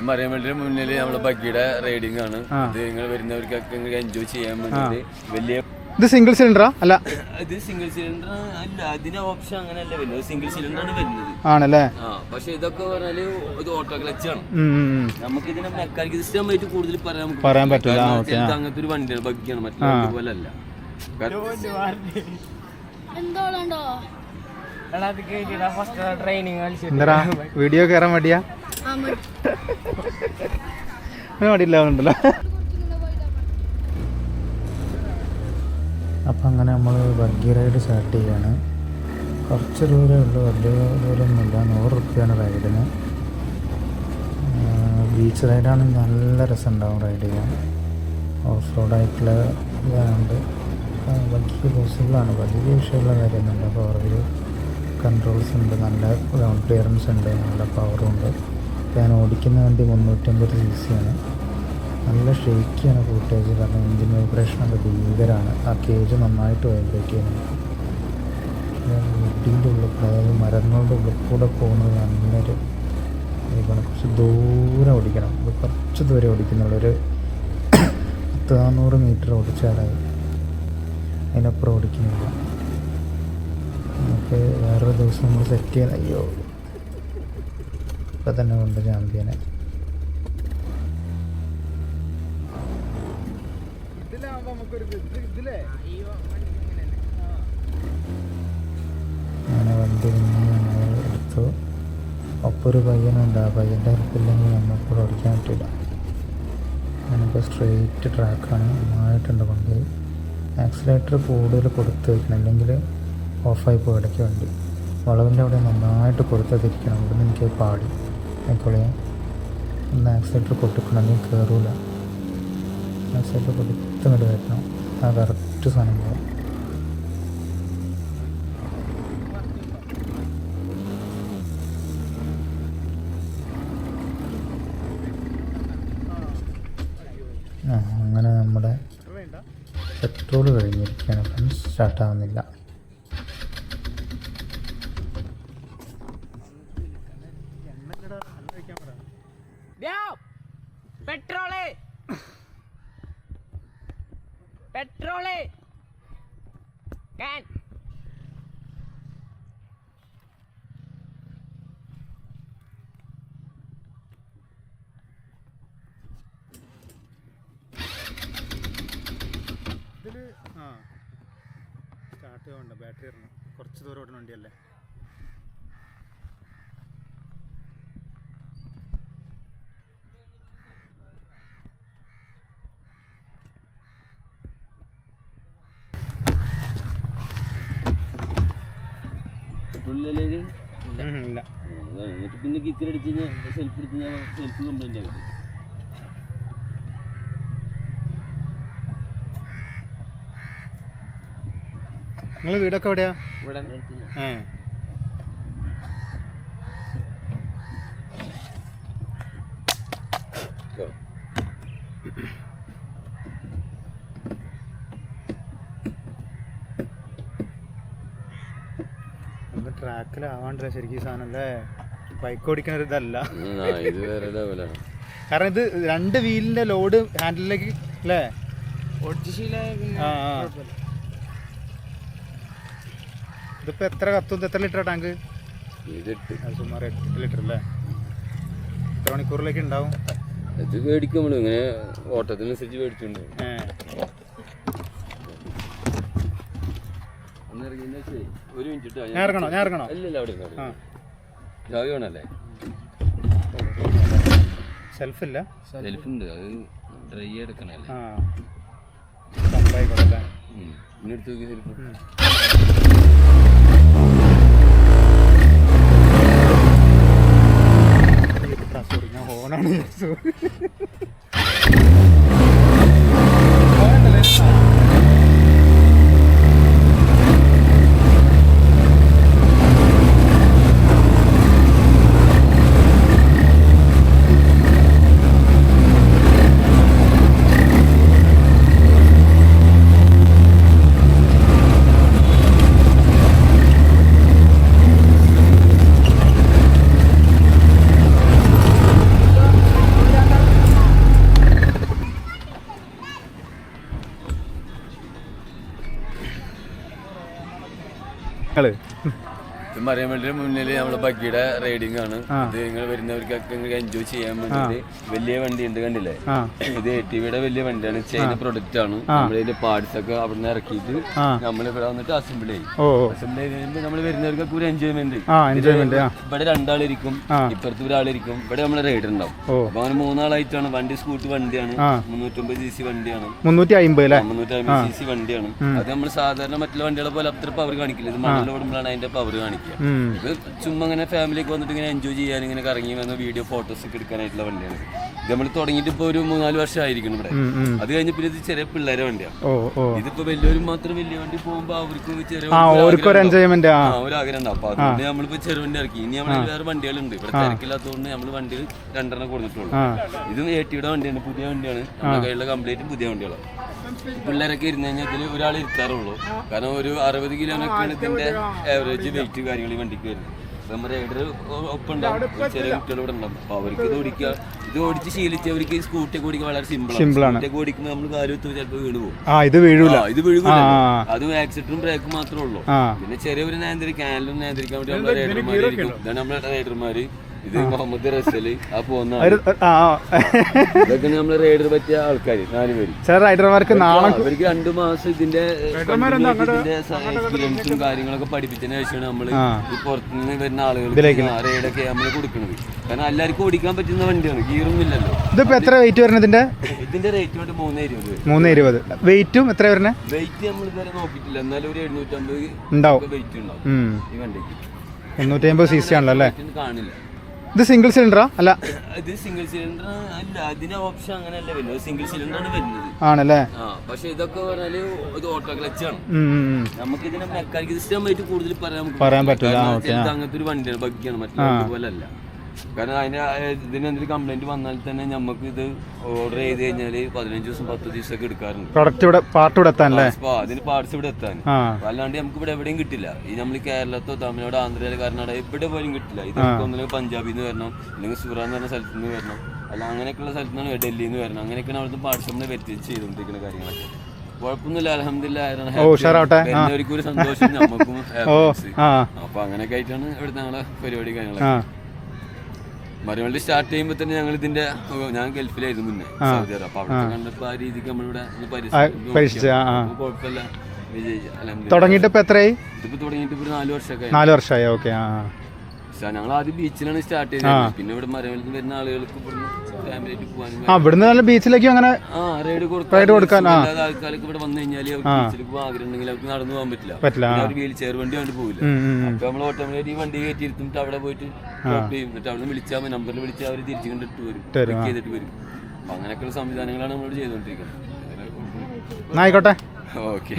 മറിയാമ്മയുടെ മുന്നിൽ നമ്മുടെ ബഗ്ഗിയുടെ റൈഡിംഗ് ആണ്. ഇത് നിങ്ങൾ വരുന്നവർക്കൊക്കെ എൻജോയ് ചെയ്യാൻ വേണ്ടി വലിയ. ഇത് സിംഗിൾ സിലിണ്ടറാ? അല്ല, ഇത് സിംഗിൾ സിലിണ്ടർ അല്ല, അതിന്റെ ഓപ്ഷൻ അങ്ങനെയല്ല വരുന്നത്. സിംഗിൾ സിലിണ്ടർ ആണ് വരുന്നത്. ആണല്ലേ? പക്ഷെ ഇതൊക്കെ പറഞ്ഞാല് ഇത് ഓട്ടോ ക്ലച്ച് ആണ്. നമുക്ക് ഇതിനെ മെക്കാനിക്കൽ സിസ്റ്റം ആയിട്ട് കൂടുതൽ പറയാൻ പറ്റില്ല. അങ്ങനത്തെ ഒരു വണ്ടിയാണ്, ബഗ്ഗിയാണ്, മറ്റേ പോലെ അല്ല. എന്താ വീഡിയോ കയറാൻ മടിയാ? മടിയില്ലാവുന്നുണ്ടല്ലോ. അപ്പം അങ്ങനെ നമ്മൾ ബഗ്ഗി റൈഡ് സ്റ്റാർട്ട് ചെയ്യാണ്. കുറച്ച് ദൂരമേ ഉള്ളൂ, വലിയ ദൂരമൊന്നുമില്ല. 100 റുപ്യാണ് റൈഡിന്. ബീച്ച് റൈഡാണെങ്കിൽ നല്ല രസമുണ്ടാവും റൈഡ് ചെയ്യാൻ. ഓഫ് റോഡായിട്ടുള്ള ഇതായതുകൊണ്ട് ബഗ്ഗി പോസിബിളാണ്. വലിയ വിഷയമുള്ള കാര്യമൊന്നുമില്ല. 4 വീൽ കൺട്രോൾസ് ഉണ്ട്, നല്ല ഗ്രൗണ്ട് ക്ലിയറൻസ് ഉണ്ട്, നല്ല പവറും ഉണ്ട്. ഞാൻ ഓടിക്കുന്ന വണ്ടി 350 cc ആണ്. നല്ല ഷേക്കിയാണ് ഫുട്ടേജ്, കാരണം എൻജിൻ വൈബ്രേഷനൊക്കെ ഭീകരമാണ്. ആ കേജ് നന്നായിട്ട് വൈബ്രേറ്റ് ചെയ്യുന്നുണ്ട്. വീട്ടിൻ്റെ ഉള്ളിൽ കൂടെ, മരങ്ങളുടെ ഉള്ളിൽ കൂടെ പോകുന്നത് നല്ലൊരു ഇതാണ്. കുറച്ച് ദൂരം ഓടിക്കണം. ഇത് കുറച്ച് ദൂരം ഓടിക്കുന്നുള്ളൂ. ഒരു 400 മീറ്റർ ഓടിച്ചാലായി, അതിനപ്പുറം ഓടിക്കുന്നില്ല. നമുക്ക് വേറൊരു ദിവസം നമ്മൾ സെറ്റ് ചെയ്യാൻ. അയ്യോ, ഇപ്പം തന്നെ കൊണ്ട് ചാമ്പ്യനെ. അങ്ങനെ വണ്ടി നമ്മൾ എടുത്തു. ഒപ്പം ഒരു പയ്യനുണ്ട്. ആ പയ്യൻ്റെ ഹെൽപ്പില്ലെങ്കിൽ നമുക്കിവിടെ ഓടിക്കാൻ പറ്റില്ല. ഞാനിപ്പോൾ സ്ട്രെയിറ്റ് ട്രാക്കാണ്, നന്നായിട്ടുണ്ട് വണ്ടി. ആക്സിലേറ്റർ കൂടുതൽ കൊടുത്ത് വയ്ക്കണം, അല്ലെങ്കിൽ ഓഫായി പോയി ഇടയ്ക്ക് വണ്ടി. വളവിൻ്റെ അവിടെ നന്നായിട്ട് കൊടുത്തതിരിക്കണം. ഇവിടുന്ന് എനിക്ക് പാടി ആയിക്കോളെ. ഒന്ന് ആക്സിലേറ്റർ കൊടുക്കണമെങ്കിൽ കയറൂല. ആക്സിലേറ്റർ കൊടുത്തങ്ങോട്ട് വരണം. ആ കറക്റ്റ് സാധനം പോകും. അങ്ങനെ നമ്മുടെ പെട്രോൾ കഴിഞ്ഞിരിക്കുകയാണ് ഫ്രണ്ട്സ്. സ്റ്റാർട്ടാവുന്നില്ല. പെട്രോള് ഇതിൽ സ്റ്റാർട്ട് ചെയ്യണ്ട. ബാറ്ററി ഇറങ്ങും. കുറച്ച് ദൂരം ഓടുന്ന വണ്ടിയല്ലേ. ഇല്ല, പിന്നെ കിച്ചറടിച്ച് സെൽഫ് എടുത്ത് ഞാൻ സെൽഫ് കംപ്ലൈന്റ് ആക്കി. നിങ്ങൾ വീടൊക്കെ എവിടെയാ? ഇവിടെ ട്രാക്കിലാവാണ്ടല്ലേ ശരിക്കും സാധനം അല്ലേ? ബൈക്ക് ഓടിക്കുന്ന ഒരു ഇതല്ല. ഇത് വേറെ ലെവലാണ്. കാരണം ഇത് 2 വീലിന്റെ ലോഡ് ഹാൻഡിലേക്ക് അല്ലേ? ഇതിപ്പോ എത്ര കത്തും? എത്ര ലിറ്റർ ടാങ്ക്? സുമാർ 8 ലിറ്റർ അല്ലേ? എത്ര മണിക്കൂറിലേക്ക് ഉണ്ടാവും? ഇത് മേടിക്കുമ്പോൾ ഇങ്ങനെ ഓട്ടത്തിനനുസരിച്ച് മേടിച്ചുണ്ട്. ഒരു മിനിറ്റ് ഞാൻ ഇറങ്ങണോ? അല്ലല്ല, അവിടെ ചാവി വേണല്ലേ? സെൽഫില്ല? സെൽഫുണ്ട്, അത് ഡ്രൈ എടുക്കണല്ലേ. പിന്നെ എടുത്ത് നോക്കി സെൽഫ്. ഞാൻ ഹോണാണ് ഇത് മറിയമ്മയുടെ മുന്നിൽ നമ്മുടെ ബഗ്ഗിയുടെ റൈഡിംഗ് ആണ്. ഇത് നിങ്ങൾ വരുന്നവർക്കൊക്കെ എൻജോയ് ചെയ്യാൻ വേണ്ടിട്ട് വലിയ വണ്ടി ഉണ്ട്, കണ്ടില്ലേ? ഇത് ATVയുടെ വലിയ വണ്ടിയാണ്, ചൈന പ്രൊഡക്റ്റ് ആണ്. നമ്മളതിന്റെ പാർട്സ് ഒക്കെ അവിടെ നിന്ന് ഇറക്കിയിട്ട് നമ്മൾ ഇവിടെ വന്നിട്ട് അസംബിൾ ചെയ്യും. അസംബിൾ ചെയ്ത് കഴിയുമ്പോൾ നമ്മൾ വരുന്നവർക്കൊക്കെ ഒരു എൻജോയ്മെന്റ്. ഇവിടെ രണ്ടാളിരിക്കും, ഇപ്പുറത്ത് ഒരാളിരിക്കും, ഇവിടെ നമ്മളെ റൈഡർ ഉണ്ടാവും. അപ്പൊ അങ്ങനെ 3 ആളായിട്ടാണ്. വണ്ടി സ്കൂട്ട് വണ്ടിയാണ്, 350cc വണ്ടിയാണ്, 350cc വണ്ടിയാണ്. അത് നമ്മൾ സാധാരണ മറ്റുള്ള വണ്ടികളെ പോലെ അത്ര പവർ കാണിക്കില്ല. ഇത് മണ്ണിലോടുമ്പോഴാണ് അതിന്റെ പവർ കാണിക്കുക. ഇത് ചുമ്മാ ഇങ്ങനെ ഫാമിലിക്ക് വന്നിട്ട് ഇങ്ങനെ എൻജോയ് ചെയ്യാൻ, ഇങ്ങനെ കറങ്ങി വന്ന വീഡിയോ ഫോട്ടോസ് ഒക്കെ എടുക്കാനായിട്ടുള്ള വണ്ടിയാണ്. ഇത് നമ്മൾ തുടങ്ങിയിട്ട് ഇപ്പൊ ഒരു 3-4 വർഷം ആയിരിക്കണം ഇവിടെ. അത് കഴിഞ്ഞ പിന്നെ ഇത് ചെറിയ പിള്ളേരെ വണ്ടിയാണ്. ഇതിപ്പോ വലിയൊരു മാത്രം വലിയ വണ്ടി പോകുമ്പോ അവർക്ക് ചെറിയ ഒരാഗ്രഹം ഉണ്ടാവും. അപ്പൊ അതുകൊണ്ട് നമ്മളിപ്പോ ചെറിയ വണ്ടി ഇറക്കി. ഇനി നമ്മൾ വേറെ വണ്ടികളുണ്ട് ഇവിടെ, തിരക്കില്ലാത്തതുകൊണ്ട് നമ്മൾ വണ്ടികൾ 2 കൊടുത്തിട്ടുള്ളൂ. ഇതും ATVയുടെ വണ്ടിയാണ്, പുതിയ വണ്ടിയാണ്. നമ്മുടെ കയ്യിലുള്ള കംപ്ലീറ്റ് പുതിയ വണ്ടികളാണ്. പിള്ളേരൊക്കെ ഇരുന്ന് കഴിഞ്ഞാൽ ഇതിൽ ഒരാൾ ഇരുത്താറുള്ളൂ. കാരണം ഒരു 60 കിലോനൊക്കെയാണ് ഇതിന്റെ ആവറേജ് വെയിറ്റ് കാര്യങ്ങൾ ഈ വണ്ടിക്ക് വരുന്നത്. നമ്മുടെ റൈഡർ ഒപ്പം ഉണ്ടാവും, ചെറിയ കുട്ടികൾ ഇവിടെ ഉണ്ടാവും. അപ്പൊ അവർക്ക് ഇത് ഓടിച്ച് ശീലിച്ചവർക്ക് സ്കൂട്ടി ഓടിക്കാൻ വളരെ സിമ്പിളാണ്. സ്കൂട്ടി ഓടിക്കുമ്പോൾ നമ്മൾ കാര്യം ചിലപ്പോൾ വീണ് പോകും. ഇത് വീഴുക, അതും ആക്സിഡന്റും ബ്രേക്കും മാത്രമേ ഉള്ളൂ. പിന്നെ ചെറിയൊരു ക്യാനലും നിയന്ത്രിക്കാൻ വേണ്ടി നമ്മുടെ റൈഡർമാരായിരിക്കും. ഇതാണ് നമ്മുടെ റൈഡർമാര്. ഇത് മുഹമ്മദ് റസല്, ആ പോകുന്ന ഇതൊക്കെ നമ്മള് റൈഡർ പറ്റിയ ആൾക്കാര് 4 പേര്. അവർക്ക് 2 മാസം ഇതിന്റെ എക്സ്പീരിയൻസും കാര്യങ്ങളൊക്കെ പഠിപ്പിച്ചതിന് ശേഷമാണ് നമ്മള് ഈ പുറത്തുനിന്ന് വരുന്ന ആളുകൾക്ക് റൈഡൊക്കെ നമ്മള് കൊടുക്കുന്നത്. കാരണം എല്ലാവർക്കും ഓടിക്കാൻ പറ്റുന്ന വണ്ടിയാണ്, ഗിയറൊന്നും ഇല്ലല്ലോ. ഇതിപ്പോ എത്ര വെയിറ്റ് വരുന്നത്? ഇതിന്റെ റേറ്റ് കൊണ്ട് 320. വെയിറ്റും എത്ര വരുന്നത്? വെയിറ്റ് നമ്മൾ ഇതുവരെ നോക്കിയിട്ടില്ല, എന്നാലും ഒരു 750 ഉണ്ടാവും വെയിറ്റ് ഉണ്ടാവും ഈ വണ്ടിക്ക്. 350cc ആണല്ലോ അല്ലേ? കാണില്ല. ഇത് സിംഗിൾ സിലിണ്ടറാ? അല്ല, ഇത് സിംഗിൾ സിലിണ്ടർ അല്ല, അതിന്റെ ഓപ്ഷൻ അങ്ങനെയല്ല വരുന്നത്, സിംഗിൾ സിലിണ്ടർ ആണ് വരുന്നത്. ആണല്ലേ? പക്ഷെ ഇതൊക്കെ പറഞ്ഞാല് ഇത് ഓട്ടോ ക്ലച്ച് ആണ്. നമുക്ക് ഇതിനെ മെക്കാനിക് സിസ്റ്റം ആയിട്ട് കൂടുതൽ പറയാൻ പറ്റില്ല. അങ്ങനത്തെ ഒരു വണ്ടിയാണ്, ബഗ്ഗിയാണ്, മറ്റേ പോലെ അല്ല. കാരണം ഇതിനെന്തെങ്കിലും കംപ്ലൈന്റ് വന്നാൽ തന്നെ നമുക്ക് ഇത് ഓർഡർ ചെയ്ത് കഴിഞ്ഞാല് 15 ദിവസം 10 ദിവസമൊക്കെ എടുക്കാറുണ്ട്. അതിന് പാർട്സ് ഇവിടെ എത്താൻ. അല്ലാണ്ട് നമുക്ക് ഇവിടെ എവിടെയും കിട്ടില്ല. ഈ നമ്മൾ കേരളത്തോ തമിഴ്നാട് ആന്ധ്രയിലെ കർണാടക എവിടെ പോലും കിട്ടില്ല. ഇതൊക്കെ ഒന്നുമില്ലെങ്കിൽ പഞ്ചാബിൽ നിന്ന് വരണം, അല്ലെങ്കിൽ സൂറാൻ എന്ന് പറഞ്ഞ സ്ഥലത്ത് നിന്ന് വരണം, അല്ല അങ്ങനെയൊക്കെയുള്ള സ്ഥലത്ത് നിന്ന് ഡൽഹിയിൽ നിന്ന് വരണം. അങ്ങനെയൊക്കെയാണ് അവിടുത്തെ പാർട്സ് നമ്മൾ വെറ്റിച്ച് ചെയ്തുകൊണ്ടിരിക്കുന്ന കാര്യങ്ങളൊക്കെ. കുഴപ്പമൊന്നുമില്ല, അൽഹംദുലില്ലാഹ്. ഒരു സന്തോഷം നമുക്കും. അപ്പൊ അങ്ങനെയൊക്കെ ആയിട്ടാണ് ഇവിടുത്തെ ഞങ്ങളെ പരിപാടി കാര്യങ്ങളൊക്കെ. മറിയമ്മ സ്റ്റാർട്ട് ചെയ്യുമ്പോൾ തന്നെ ഞങ്ങൾ ഇതിന്റെ, ഞാൻ ഗൾഫിലായിരുന്നു മുന്നേ, സൗദി അറേബ്യ. അപ്പൊ അവിടെ കണ്ടപ്പോ ആ രീതിക്ക് നമ്മളിവിടെ കുഴപ്പമില്ല, വിജയിച്ചു. തുടങ്ങിയിട്ട് ഇപ്പൊ എത്രയായി? ഇതിപ്പോ തുടങ്ങിയിട്ട് ഒരു 4 വർഷമൊക്കെ. 4 വർഷമായി. ഓക്കെ. ഞങ്ങൾ ആദ്യം ബീച്ചിലാണ് സ്റ്റാർട്ട് ചെയ്തത്. പിന്നെ ഇവിടെ മരമലത്ത് വരുന്ന ആളുകൾക്ക് ഫാമിലിയായിട്ട് പോകാനും ഇവിടുന്ന് നല്ല ബീച്ചിലേക്ക് അങ്ങനെ റൈഡ് കൊടുക്കാൻ ആൾക്കാർക്ക് ഇവിടെ വന്നു കഴിഞ്ഞാൽ ബീച്ചിലേക്ക് പോകാൻ ആഗ്രഹം ഉണ്ടെങ്കിൽ അവർക്ക് നടന്നു പോകാൻ പറ്റില്ല. വീൽ ചെയർ വണ്ടി കൊണ്ട് പോകില്ല. അപ്പൊ നമ്മൾ ഓട്ടോമാറ്റിക് ഈ വണ്ടി കയറ്റിയിരുന്നിട്ട് അവിടെ പോയിട്ട് ഡ്രോപ്പ് ചെയ്യും. എന്നിട്ട് അവിടെ വിളിച്ചാൽ നമ്പറിൽ വിളിച്ചാൽ അവർ തിരിച്ചു കണ്ടിട്ട് വരും, പിക്ക് ചെയ്തിട്ട് വരും. അപ്പൊ അങ്ങനെയൊക്കെയുള്ള സംവിധാനങ്ങളാണ് നമ്മൾ ചെയ്തുകൊണ്ടിരിക്കുന്നത്. ആയിക്കോട്ടെ. ഓക്കെ.